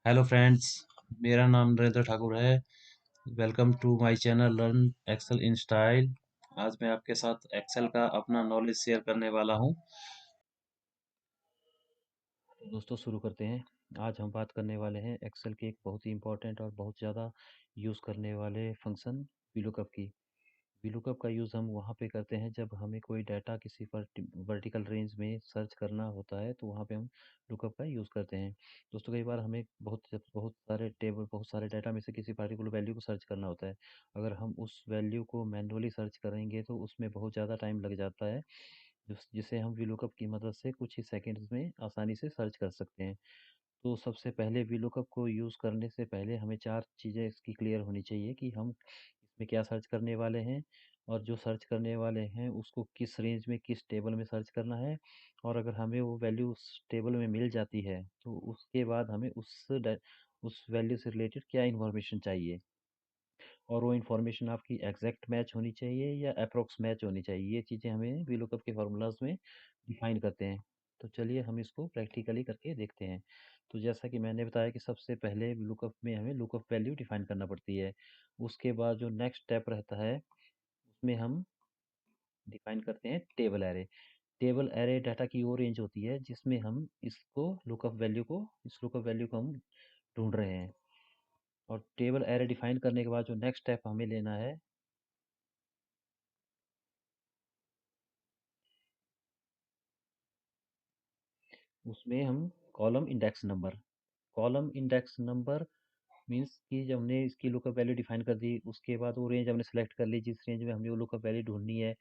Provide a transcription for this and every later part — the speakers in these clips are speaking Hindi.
Hello friends. मेरा नाम नरेंद्र ठाकुर है। Welcome to my channel learn Excel in style. आज मैं आपके साथ एक्सेल का अपना नॉलेज शेयर करने वाला हूं। तो दोस्तों शुरू करते हैं। आज हम बात करने वाले हैं एक्सेल के एक बहुत ही इंपॉर्टेंट और बहुत ज़्यादा यूज़ करने वाले फंक्शन वीलुकअप की। वीलुकअप का यूज़ हम वहाँ पे करते हैं जब हमें कोई डाटा किसी वर्टिकल रेंज में सर्च करना होता है, तो वहाँ पे हम लुकअप का यूज़ करते हैं। दोस्तों कई बार हमें बहुत सारे टेबल, बहुत सारे डाटा में से किसी पार्टिकुलर वैल्यू को सर्च करना होता है। अगर हम उस वैल्यू को मैन्युअली सर्च करेंगे तो उसमें बहुत ज़्यादा टाइम लग जाता है, जिसे हम वीलुकअप की मदद से कुछ ही सेकेंड्स में आसानी से सर्च कर सकते हैं। तो सबसे पहले वीलुकअप को यूज़ करने से पहले हमें चार चीज़ें इसकी क्लियर होनी चाहिए कि हम इसमें क्या सर्च करने वाले हैं, और जो सर्च करने वाले हैं उसको किस रेंज में किस टेबल में सर्च करना है। और अगर हमें वो वैल्यू उस टेबल में मिल जाती है तो उसके बाद हमें उस वैल्यू से रिलेटेड क्या इन्फॉर्मेशन चाहिए, और वो इन्फॉर्मेशन आपकी एग्जैक्ट मैच होनी चाहिए या अप्रोक्स मैच होनी चाहिए। ये चीज़ें हमें वीलुकअप के फार्मूलाज में डिफाइन करते हैं। तो चलिए हम इसको प्रैक्टिकली करके देखते हैं। तो जैसा कि मैंने बताया कि सबसे पहले लुकअप में हमें लुकअप वैल्यू डिफाइन करना पड़ती है। उसके बाद जो नेक्स्ट स्टेप रहता है उसमें हम डिफाइन करते हैं table array. Table array data की वो रेंज होती है जिसमें हम इस लुकअप वैल्यू को हम ढूंढ रहे हैं। और टेबल एरे डिफाइन करने के बाद जो नेक्स्ट स्टेप हमें लेना है, उसमें हम कॉलम इंडेक्स नंबर मीन्स कि जब हमने इसकी लुकअप वैल्यू डिफाइन कर दी, उसके बाद वो रेंज हमने सेलेक्ट कर ली जिस रेंज में हमें वो लुकअप वैल्यू ढूंढनी है।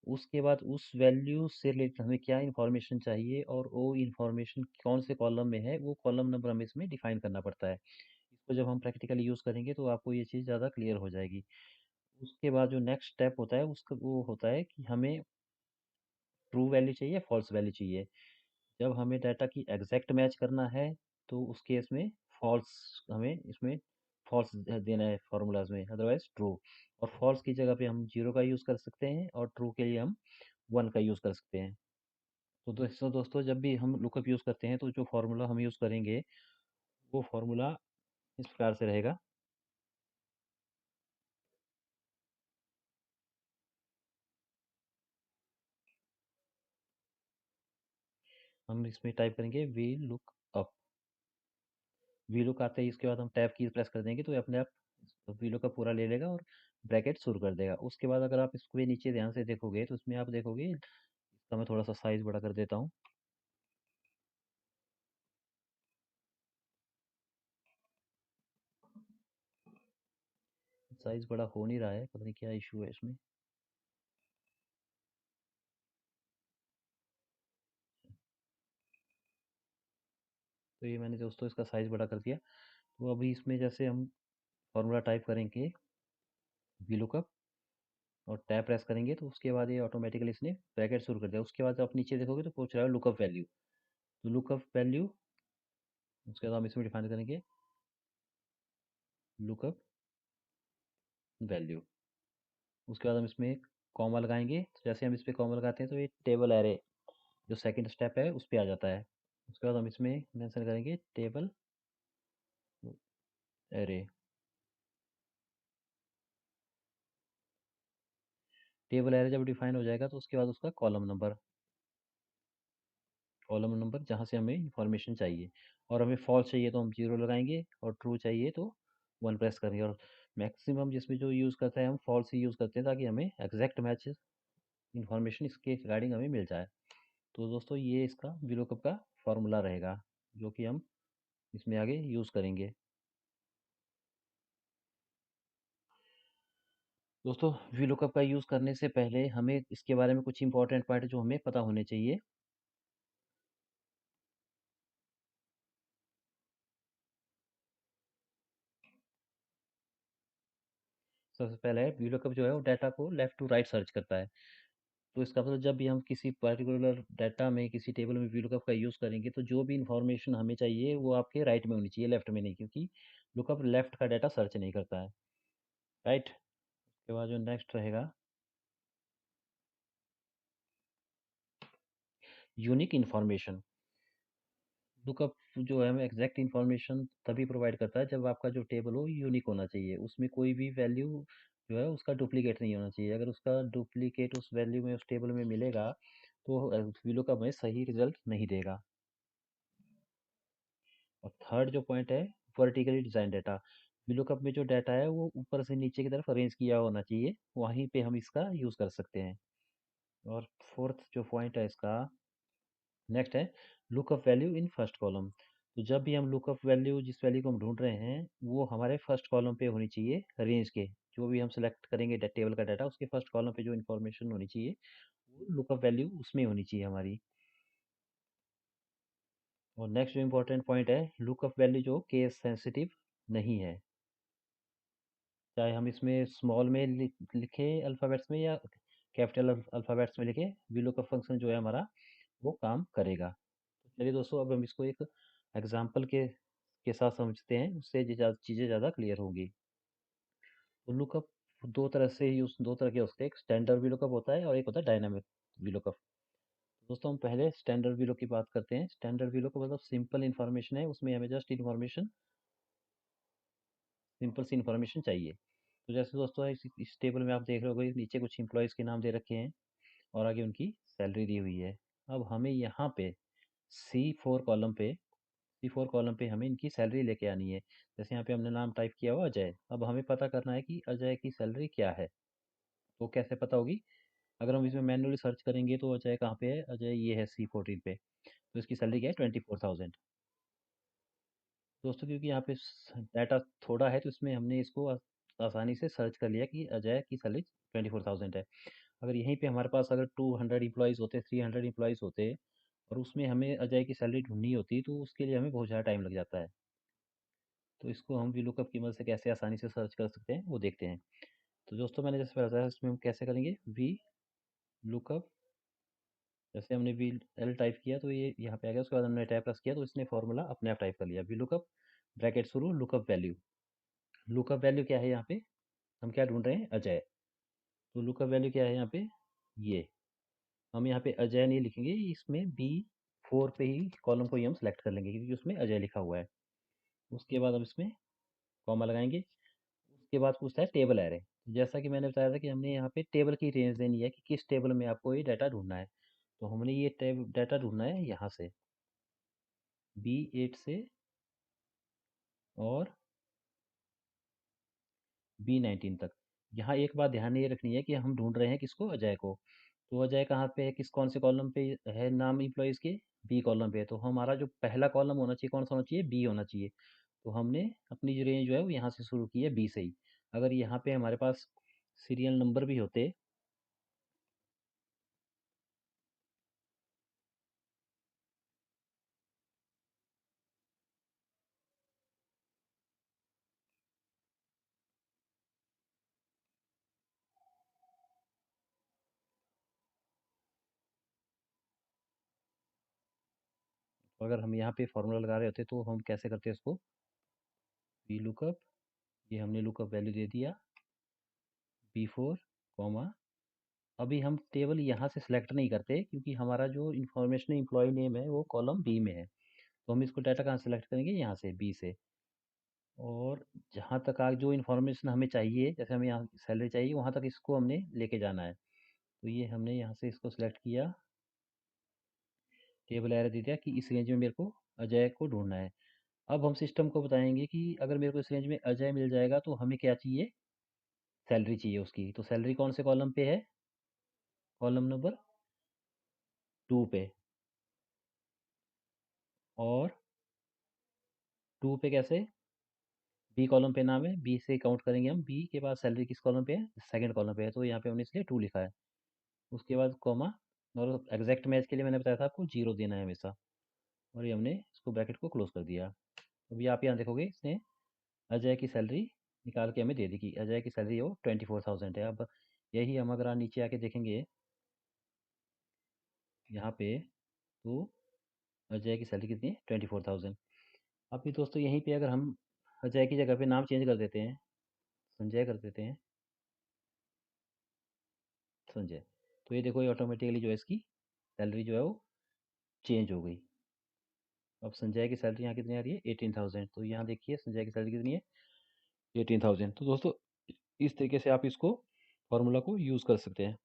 उसके बाद उस वैल्यू से रिलेटेड हमें क्या इन्फॉर्मेशन चाहिए और वो इन्फॉर्मेशन कौन से कॉलम में है, वो कॉलम नंबर हमें इसमें डिफाइन करना पड़ता है। इसको जब हम प्रैक्टिकली यूज़ करेंगे तो आपको ये चीज़ ज़्यादा क्लियर हो जाएगी। उसके बाद जो नेक्स्ट स्टेप होता है उसका वो होता है कि हमें ट्रू वैल्यू चाहिए, फॉल्स वैल्यू चाहिए। जब हमें डाटा की एग्जैक्ट मैच करना है तो उस केस में फॉल्स हमें इसमें फॉल्स देना है फार्मूलाज में, अदरवाइज ट्रू। और फॉल्स की जगह पे हम जीरो का यूज़ कर सकते हैं और ट्रू के लिए हम वन का यूज़ कर सकते हैं। तो दोस्तों जब भी हम लुकअप यूज़ करते हैं तो जो फार्मूला हम यूज़ करेंगे वो फार्मूला इस प्रकार से रहेगा। हम इसमें टाइप करेंगे वी लुक आते ही इसके बाद हम टैब की प्रेस कर देंगे तो ये अपने आप वी लुक का पूरा ले लेगा और ब्रैकेट शुरू कर देगा। उसके बाद अगर आप इसको भी नीचे ध्यान से देखोगे तो इसमें आप देखोगे, इसका मैं थोड़ा सा साइज बड़ा कर देता हूँ। साइज बड़ा हो नहीं रहा है, पता नहीं क्या इशू है इसमें। तो ये मैंने दोस्तों इसका साइज बड़ा कर दिया। तो अभी इसमें जैसे हम फॉर्मूला टाइप करेंगे वी लुकअप और टैब प्रेस करेंगे तो उसके बाद ये ऑटोमेटिकली इसने ब्रैकेट शुरू कर दिया। उसके बाद आप नीचे देखोगे तो पूछ रहा है लुकअप वैल्यू। तो लुकअप वैल्यू, उसके बाद हम इसमें डिफाइन करेंगे लुकअप वैल्यू। उसके बाद हम इसमें एक कॉमा लगाएंगे। तो जैसे हम इस पर कॉमा लगाते हैं तो ये टेबल एरे जो सेकंड स्टेप है उस पर आ जाता है। उसके बाद हम इसमें मेंशन करेंगे टेबल एरे। टेबल एरे जब डिफाइन हो जाएगा तो उसके बाद उसका कॉलम नंबर जहाँ से हमें इंफॉर्मेशन चाहिए। और हमें फॉल्स चाहिए तो हम जीरो लगाएंगे और ट्रू चाहिए तो वन प्रेस करेंगे। और मैक्सिमम जिसमें जो यूज़ करते हैं हम फॉल्स ही यूज़ करते हैं ताकि हमें एग्जैक्ट मैच इन्फॉर्मेशन इसके रिगार्डिंग हमें मिल जाए। तो दोस्तों ये इसका वीलुकअप का फॉर्मूला रहेगा जो कि हम इसमें आगे यूज़ करेंगे। दोस्तों वीलुकअप का यूज़ करने से पहले हमें इसके बारे में कुछ इंपॉर्टेंट पॉइंट जो हमें पता होने चाहिए। सबसे पहले है वीलुकअप जो है वो डाटा को लेफ्ट टू राइट सर्च करता है। तो इसका मतलब जब भी हम किसी पर्टिकुलर डाटा में किसी टेबल में वीलुकअप का यूज़ करेंगे तो जो भी इंफॉर्मेशन हमें चाहिए वो आपके राइट में होनी चाहिए, लेफ्ट में नहीं, क्योंकि लुकअप लेफ्ट का डाटा सर्च नहीं करता है। राइट। उसके बाद जो नेक्स्ट रहेगा यूनिक इन्फॉर्मेशन। लुकअप जो है हमें एग्जैक्ट इन्फॉर्मेशन तभी प्रोवाइड करता है जब आपका जो टेबल हो यूनिक होना चाहिए, उसमें कोई भी वैल्यू जो है उसका डुप्लीकेट नहीं होना चाहिए। अगर उसका डुप्लीकेट उस वैल्यू में, उस टेबल में मिलेगा, तो वीलुकअप हमें सही रिजल्ट नहीं देगा। और थर्ड जो पॉइंट है, वर्टिकली डिजाइन डाटा। वीलुकअप में जो डाटा है वो ऊपर से नीचे की तरफ अरेंज किया होना चाहिए, वहीं पे हम इसका यूज़ कर सकते हैं। और फोर्थ जो पॉइंट है इसका, नेक्स्ट है lookup value in first column. तो जब भी हम लुकअप वैल्यू, जिस वैल्यू को हम ढूंढ रहे हैं, वो हमारे फर्स्ट कॉलम पे होनी चाहिए रेंज के। जो भी हम सेलेक्ट करेंगे टेबल का डाटा, उसके फर्स्ट कॉलम पे जो इन्फॉर्मेशन होनी चाहिए वो लुकअप वैल्यू उसमें होनी चाहिए हमारी। और नेक्स्ट जो इम्पोर्टेंट पॉइंट है, लुकअप वैल्यू जो केस सेंसिटिव नहीं है। चाहे हम इसमें स्मॉल में लिखे अल्फ़ाबेट्स में या कैपिटल अल्फ़ाबेट्स में लिखे, वीलुकअप फंक्शन जो है हमारा वो काम करेगा। तो चलिए दोस्तों, अब हम इसको एक एग्जांपल के साथ समझते हैं, उससे चीज़ें ज़्यादा क्लियर होंगी। तो लुकअप दो तरह के होते हैं, एक स्टैंडर्ड वीलुकअप होता है और एक होता है डायनामिक वीलुकअप। दोस्तों हम पहले स्टैंडर्ड वीलुकअप की बात करते हैं। स्टैंडर्ड वीलुकअप मतलब सिंपल इन्फॉर्मेशन है, उसमें हमें जस्ट सिंपल सी इन्फॉर्मेशन चाहिए। तो जैसे दोस्तों इस टेबल में आप देख रहे होगे, नीचे कुछ इंप्लॉयज़ के नाम दे रखे हैं और आगे उनकी सैलरी दी हुई है। अब हमें यहाँ पे सी फोर कॉलम पे हमें इनकी सैलरी लेके आनी है। जैसे यहाँ पे हमने नाम टाइप किया हुआ अजय, अब हमें पता करना है कि अजय की सैलरी क्या है। तो कैसे पता होगी? अगर हम इसमें मैन्युअली सर्च करेंगे तो अजय कहाँ पे है? अजय ये है C14 पे। तो इसकी सैलरी क्या है? 24,000। दोस्तों क्योंकि यहाँ पे डाटा थोड़ा है, तो इसमें हमने इसको आसानी से सर्च कर लिया कि अजय की सैलरी 24,000 है। अगर यहीं पे हमारे पास अगर 200 एम्प्लॉयज़ होते, 300 एम्प्लॉयज़ होते, और उसमें हमें अजय की सैलरी ढूंढनी होती, तो उसके लिए हमें बहुत ज़्यादा टाइम लग जाता है। तो इसको हम वी लुकअप की मदद से कैसे आसानी से सर्च कर सकते हैं वो देखते हैं। तो दोस्तों मैंने जैसे बताया, इसमें हम कैसे करेंगे वी लुकअप। जैसे हमने वी एल टाइप किया तो ये यहाँ पे आ गया, उसके बाद हमने टैब प्रेस किया तो इसने फॉर्मूला अपने आप टाइप कर लिया, वी लुकअप ब्रैकेट शुरू लुकअप वैल्यू। लुकअप वैल्यू क्या है यहाँ पे? हम क्या ढूंढ रहे हैं? अजय। तो लुकअप वैल्यू क्या है यहाँ पे? ये। हम यहाँ पे अजय नहीं लिखेंगे, इसमें B4 पे ही कॉलम को ही हम सेलेक्ट कर लेंगे क्योंकि उसमें अजय लिखा हुआ है। उसके बाद हम इसमें कॉमा लगाएंगे। उसके बाद पूछता है टेबल एरे। जैसा कि मैंने बताया था कि हमने यहाँ पे टेबल की रेंज देनी है कि किस टेबल में आपको ये डाटा ढूंढना है। तो हमने ये डाटा ढूंढना है यहाँ से B8 से और B19 तक। यहाँ एक बात ध्यान ये रखनी है कि हम ढूंढ रहे हैं किसको? अजय को। तो अजय कहाँ पे है, कौन से कॉलम पे है नाम इम्प्लॉयज़ के? बी कॉलम पे है। तो हमारा जो पहला कॉलम होना चाहिए, कौन सा होना चाहिए? बी होना चाहिए। तो हमने अपनी जो रेंज जो है वो यहाँ से शुरू की है, बी से ही। अगर यहाँ पे हमारे पास सीरियल नंबर भी होते, तो अगर हम यहाँ पे फॉर्मूला लगा रहे होते तो हम कैसे करते इसको? वी लुकअप, ये हमने लुकअप वैल्यू दे दिया B4 कॉमा। अभी हम टेबल यहाँ से सिलेक्ट नहीं करते क्योंकि हमारा जो इन्फॉर्मेशन एम्प्लॉय नेम है वो कॉलम बी में है। तो हम इसको डाटा कहाँ सेलेक्ट करेंगे? यहाँ से बी से। और जहाँ तक आगे जो इन्फॉर्मेशन हमें चाहिए, जैसे हमें यहाँ सैलरी चाहिए, वहाँ तक इसको हमने लेके जाना है। तो ये हमने यहाँ से इसको सिलेक्ट किया, टेबल एरे दे दिया कि इस रेंज में मेरे को अजय को ढूंढना है। अब हम सिस्टम को बताएंगे कि अगर मेरे को इस रेंज में अजय मिल जाएगा तो हमें क्या चाहिए? सैलरी चाहिए उसकी। तो सैलरी कौन से कॉलम पे है? कॉलम नंबर 2 पे। और 2 पे कैसे? बी कॉलम पे नाम है, बी से काउंट करेंगे हम। बी के बाद सैलरी किस कॉलम पे है? सेकंड कॉलम पे है, तो यहाँ पे हमने इसलिए 2 लिखा है। उसके बाद कॉमा, और एग्जैक्ट मैच के लिए मैंने बताया था आपको 0 देना है हमेशा। और ये हमने इसको ब्रैकेट को क्लोज कर दिया। अभी आप यहाँ देखोगे इसने अजय की सैलरी निकाल के हमें दे दी कि अजय की सैलरी वो 24,000 है। अब यही हम अगर नीचे आके देखेंगे यहाँ पे, तो अजय की सैलरी कितनी है? 24,000। अभी दोस्तों यहीं पे अगर हम अजय की जगह पे नाम चेंज कर देते हैं, संजय कर देते हैं, संजय, तो ये देखो ये ऑटोमेटिकली जो है इसकी सैलरी जो है वो चेंज हो गई। अब संजय की सैलरी यहाँ कितनी आ रही है, 18,000। तो यहाँ देखिए संजय की सैलरी कितनी है, 18,000। तो दोस्तों इस तरीके से आप इसको फॉर्मूला को यूज़ कर सकते हैं।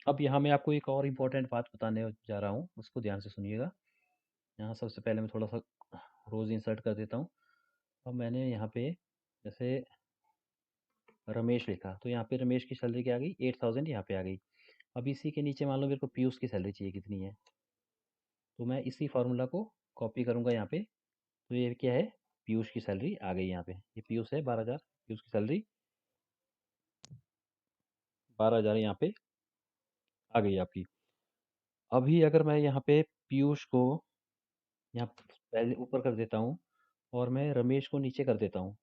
अब यहाँ मैं आपको एक और इम्पोर्टेंट बात बताने जा रहा हूँ, उसको ध्यान से सुनिएगा। यहाँ सबसे पहले मैं थोड़ा सा रोज़ इंसर्ट कर देता हूँ। अब मैंने यहाँ पे जैसे रमेश लिखा, तो यहाँ पे रमेश की सैलरी क्या आ गई, 8,000 यहाँ पे आ गई। अब इसी के नीचे मान लो मेरे को पीयूष की सैलरी चाहिए कितनी है, तो मैं इसी फार्मूला को कॉपी करूँगा यहाँ पे। तो ये क्या है, पीयूष की सैलरी आ गई यहाँ पे, ये पीयूष है 12,000, पीयूष की सैलरी 12,000 यहाँ पे आ गई आपकी। अभी अगर मैं यहाँ पे पीयूष को यहाँ पहले ऊपर कर देता हूँ और मैं रमेश को नीचे कर देता हूँ,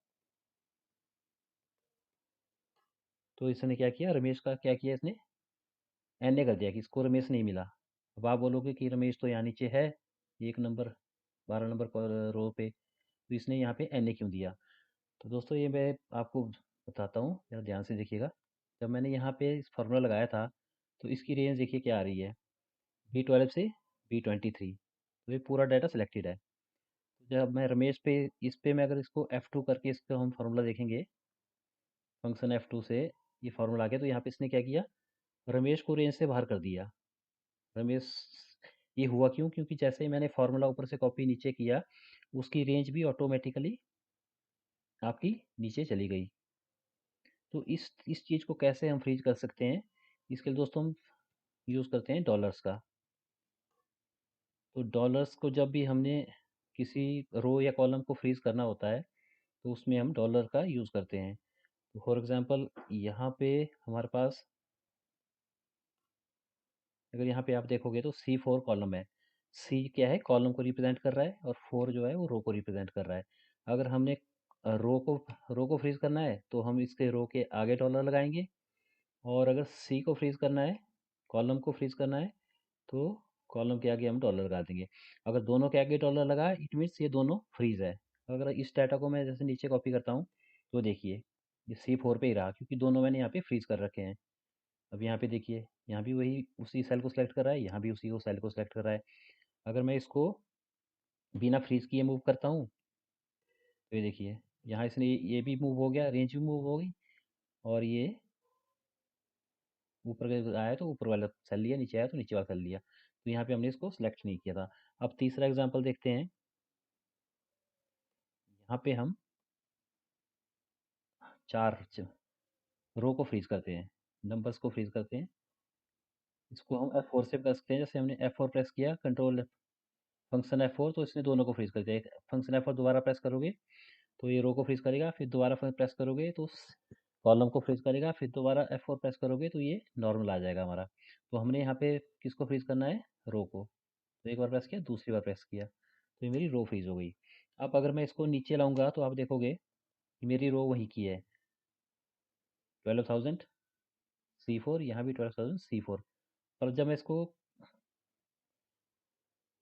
तो इसने क्या किया, रमेश का क्या किया इसने, एन ए कर दिया कि इसको रमेश नहीं मिला। अब आप बोलोगे कि रमेश तो यहाँ नीचे है, 1 नंबर 12 नंबर रो पे, तो इसने यहाँ पे एन ए क्यों दिया। तो दोस्तों ये मैं आपको बताता हूँ, जरा ध्यान से देखिएगा। जब मैंने यहाँ पे इस फार्मूला लगाया था, तो इसकी रेंज देखिए क्या आ रही है, B12 से B23, तो ये पूरा डाटा सिलेक्टेड है। जब मैं रमेश पे, इस पे मैं अगर इसको F2 करके इसका हम फार्मूला देखेंगे, फंक्शन F2 से ये फार्मूला आ गया, तो यहाँ पे इसने क्या किया, रमेश को रेंज से बाहर कर दिया। रमेश, ये हुआ क्यों, क्योंकि जैसे ही मैंने फार्मूला ऊपर से कॉपी नीचे किया, उसकी रेंज भी ऑटोमेटिकली आपकी नीचे चली गई। तो इस चीज़ को कैसे हम फ्रीज कर सकते हैं, इसके लिए दोस्तों हम यूज़ करते हैं डॉलर्स का। तो डॉलर्स को जब भी हमने किसी रो या कॉलम को फ्रीज करना होता है, तो उसमें हम डॉलर का यूज़ करते हैं। तो फॉर एग्जांपल यहाँ पे हमारे पास, अगर यहाँ पे आप देखोगे तो C4 कॉलम है। C क्या है, कॉलम को रिप्रेजेंट कर रहा है, और 4 जो है वो रो को रिप्रेजेंट कर रहा है। अगर हमने रो को फ्रीज करना है, तो हम इसके रो के आगे डॉलर लगाएंगे, और अगर C को फ्रीज करना है, कॉलम को फ्रीज करना है, तो कॉलम के आगे हम डॉलर लगा देंगे। अगर दोनों के आगे डॉलर लगा, इट मीन्स ये दोनों फ्रीज है। अगर इस डाटा को मैं जैसे नीचे कॉपी करता हूँ, तो देखिए ये C4 पे ही रहा, क्योंकि दोनों मैंने यहाँ पे फ्रीज कर रखे हैं। अब यहाँ पे देखिए, यहाँ भी वही उसी सेल को सिलेक्ट कर रहा है, यहाँ भी उसी को सेल को सिलेक्ट कर रहा है। अगर मैं इसको बिना फ्रीज किए मूव करता हूँ, तो ये देखिए यहाँ इसने ये भी मूव हो गया, रेंज भी मूव हो गई, और ये ऊपर आया तो ऊपर वाला सेल लिया, नीचे आया तो नीचे वाला सेल लिया। तो यहाँ पे हमने इसको सिलेक्ट नहीं किया था। अब तीसरा एग्जाम्पल देखते हैं। यहाँ पे हम चार रो को फ्रीज करते हैं, नंबर्स को फ्रीज करते हैं। इसको हम F4 से कर सकते हैं, जैसे हमने F4 प्रेस किया, कंट्रोल फंक्शन F4, तो इसने दोनों को फ्रीज कर दिया। फंक्शन F4 दोबारा प्रेस करोगे तो ये रो को फ्रीज करेगा, फिर दोबारा प्रेस करोगे तो कॉलम को फ्रीज करेगा, फिर दोबारा F4 प्रेस करोगे तो ये नॉर्मल आ जाएगा हमारा। तो हमने यहाँ पे किसको फ्रीज करना है, रो को। तो एक बार प्रेस किया, दूसरी बार प्रेस किया, तो ये मेरी रो फ्रीज हो गई। अब अगर मैं इसको नीचे लाऊंगा, तो आप देखोगे कि मेरी रो वहीं की है, 12,000 C4, यहाँ भी 12,000 C4। पर जब मैं इसको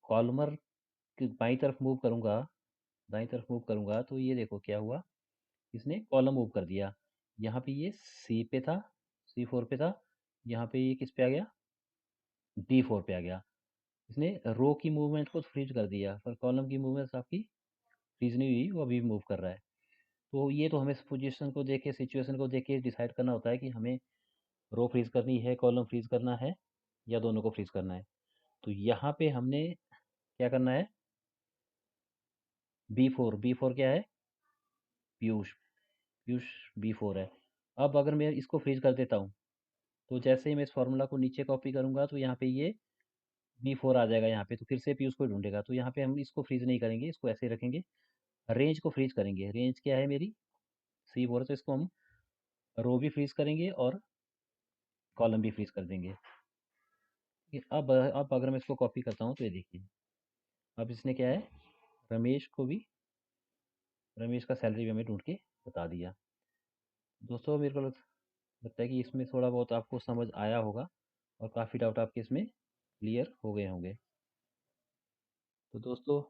कॉलमर की बाईं तरफ मूव करूंगा, दाईं तरफ मूव करूंगा, तो ये देखो क्या हुआ, इसने कॉलम मूव कर दिया। यहाँ पे ये C पे था, C4 पे था, यहाँ पे ये किस पे आ गया, D4 पे आ गया। इसने रो की मूवमेंट को फ्रीज कर दिया, पर कॉलम की मूवमेंट आपकी फ्रीज नहीं हुई, वो अभी भी मूव कर रहा है। तो ये तो हमें पोजीशन को देख के, सिचुएशन को देख के डिसाइड करना होता है कि हमें रो फ्रीज करनी है, कॉलम फ्रीज करना है, या दोनों को फ्रीज करना है। तो यहाँ पे हमने क्या करना है, B4 क्या है, पीयूष, पीयूष B4 है। अब अगर मैं इसको फ्रीज कर देता हूँ, तो जैसे ही मैं इस फार्मूला को नीचे कॉपी करूंगा, तो यहाँ पे ये B4 आ जाएगा यहाँ पे, तो फिर से पीयूष को ढूंढेगा। तो यहाँ पे हम इसको फ्रीज नहीं करेंगे, इसको ऐसे ही रखेंगे, रेंज को फ्रीज करेंगे। रेंज क्या है मेरी, C4, तो इसको हम रो भी फ्रीज करेंगे और कॉलम भी फ्रीज कर देंगे। अब अगर मैं इसको कॉपी करता हूँ, तो ये देखिए अब इसने क्या है, रमेश को भी, रमेश का सैलरी भी हमें ढूंढ के बता दिया। दोस्तों मेरे को लगता है कि इसमें थोड़ा बहुत आपको समझ आया होगा, और काफ़ी डाउट आपके इसमें क्लियर हो गए होंगे। तो दोस्तों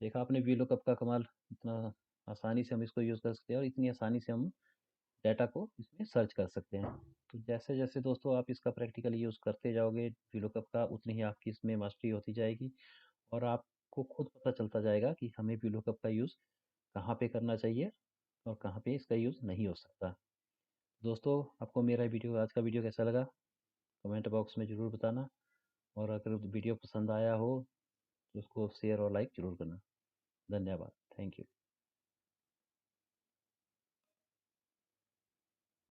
देखा आपने वीलुकअप का कमाल, इतना आसानी से हम इसको यूज़ कर सकते हैं, और इतनी आसानी से हम डाटा को इसमें सर्च कर सकते हैं। तो जैसे जैसे दोस्तों आप इसका प्रैक्टिकली यूज़ करते जाओगे वीलुकअप का, उतनी ही आपकी इसमें मास्टरी होती जाएगी, और आप आपको खुद पता चलता जाएगा कि हमें VLOOKUP का यूज़ कहाँ पे करना चाहिए और कहाँ पे इसका यूज़ नहीं हो सकता। दोस्तों, आपको मेरा वीडियो आज का वीडियो कैसा लगा? कमेंट बॉक्स में ज़रूर बताना, और अगर वीडियो पसंद आया हो तो उसको शेयर और लाइक ज़रूर करना। धन्यवाद। Thank you.